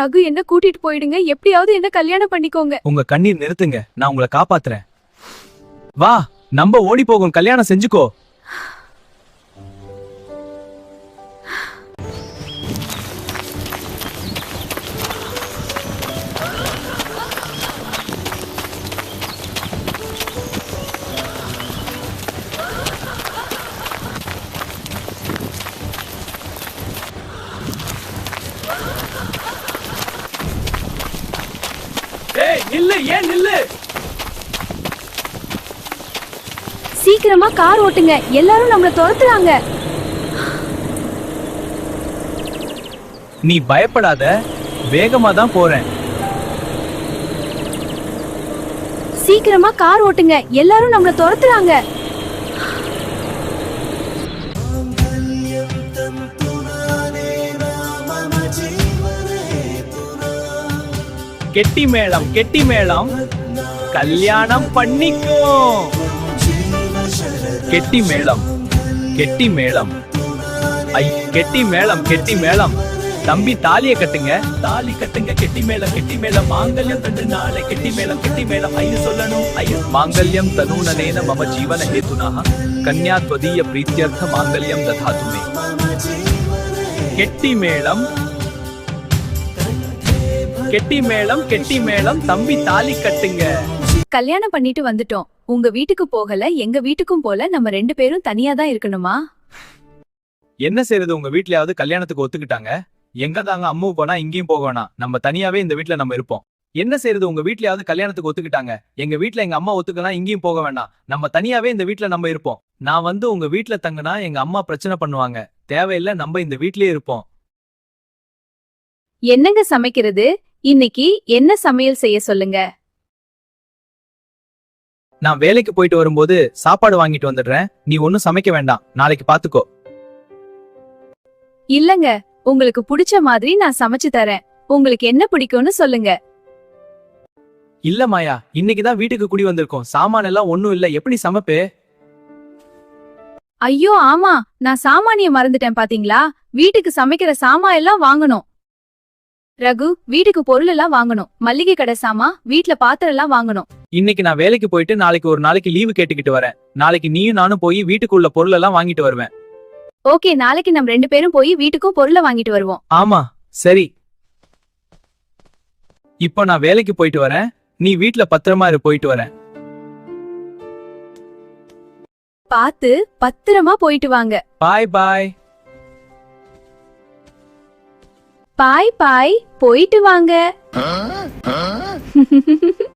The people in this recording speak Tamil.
ரகு என்ன கூட்டிட்டு போயிடுங்க, எப்படியாவது என்ன கல்யாணம் பண்ணிக்கோங்க. உங்க கண்ணீர் நிறுத்துங்க, நான் உங்களை காப்பாத்துறேன். வா, நம்ம ஓடி போகும், கல்யாணம் செஞ்சுக்கோ. நில்லு, ஏன் நில்லு? சீக்கிரமா கார் ஓட்டுங்க, எல்லாரும் நம்மள துரத்துறாங்க. நீ பயப்படாத, வேகமா தான் போறேன். சீக்கிரமா கார் ஓட்டுங்க, எல்லாரும் நம்மள துரத்துறாங்க. கெட்டி மேளம், கெட்டி மேளம், கல்யாணம் பண்ணிக்கோ. கெட்டி மேளம், கெட்டி மேளம், ஐ கெட்டி மேளம், கெட்டி மேளம். தம்பி தாலியை கட்டுங்க, தாலி கட்டுங்க. கெட்டி மேளம், கெட்டி மேளம், மாங்கல்யம் தண்டு நாளை. கெட்டி மேளம், கெட்டி மேளம், ஐயு சொல்லணும். ஐயு மாங்கல்யம் தனூனனேன மம ஜீவன ஹேதுனஹ கன்யா த்வதீய ப்ரீத்யர்த்த மாங்கல்யம் ததாது மே. கெட்டி மேளம், கெட்டி மேளம், கெட்டி மேளம், தம்பி தாலி கட்டுங்க. கல்யாணம் பண்ணிட்டு வந்துட்டோம். உங்க வீட்டுக்கு போகல, எங்க வீட்டுக்கும் போல, நம்ம 2 பேரும் தனியா தான் இருக்கணுமா? என்ன செய்யறது, உங்க வீட்லயாவது கல்யாணத்துக்கு ஒத்துக்கிட்டாங்க. எங்க தாங்க அம்மு போனா இங்கேயும் போக வேணாம், நம்ம தனியாவே இந்த வீட்ல நம்ம இருப்போம். என்ன செய்யறது, உங்க வீட்லயாவது கல்யாணத்துக்கு ஒத்துக்கிட்டாங்க. எங்க வீட்ல எங்க அம்மா ஒத்துக்கலாம், இங்கேயும் போக வேண்டாம், நம்ம தனியாவே இந்த வீட்ல நம்ம இருப்போம். நான் வந்து உங்க வீட்ல தங்கினா எங்க அம்மா பிரச்சனை பண்ணுவாங்க. தேவையில்லை, நம்ம இந்த வீட்லயே இருப்போம். என்னங்க சமைக்கிறது? இன்னைக்கு என்ன சமையல் செய்ய சொல்லுங்க. நான் வேலைக்கு போயிட்டு வரும்போது சாப்பாடு வாங்கிட்டு வந்துடுறேன், நீ ஒன்னும் சமைக்க வேண்டாம், நாளைக்கு பாத்துக்கோ. இல்லங்க, உங்களுக்கு பிடிச்ச மாதிரி நான் சமைச்சு தரேன். உங்களுக்கு என்ன பிடிக்கும்னு சொல்லுங்க. இல்ல மாயா, இன்னைக்குதான் வீட்டுக்கு குடி வந்திருக்கோம், சாமான் எல்லாம் ஒண்ணும் இல்ல, எப்படி சமைப்பே? ஐயோ ஆமா, நான் சாமானிய மறந்துட்டேன் பாத்தீங்களா. வீட்டுக்கு சமைக்கிற சாமா எல்லாம் வாங்கணும். ரகு, வீட்டுக்கு பொருள் எல்லாம் வாங்கணும். மல்லிகை கடை சாமா, வீட்ல பாத்திரம் எல்லாம் வாங்கணும். இன்னைக்கு நான் வேலைக்கு போயிட்டு நாளைக்கு ஒரு நாளைக்கு லீவு கேட்டுக்கிட்டு வரேன். நாளைக்கு நீயும் நானும் போய் வீட்டுக்குள்ள பொருள் எல்லாம் வாங்கிட்டு வருவேன். ஓகே, நாளைக்கு நம்ம 2 பேரும் போய் வீட்டுக்கும் பொருளை வாங்கிட்டு வருவோம். ஆமா, சரி. இப்போ நான் வேலைக்கு போயிட்டு வரேன், நீ வீட்ல பத்திரமா இரு, போயிட்டு வரேன். பார்த்து பத்திரமா போயிட்டு வாங்க. பாய் பாய். பாய் பாய், போயிட்டு வாங்க.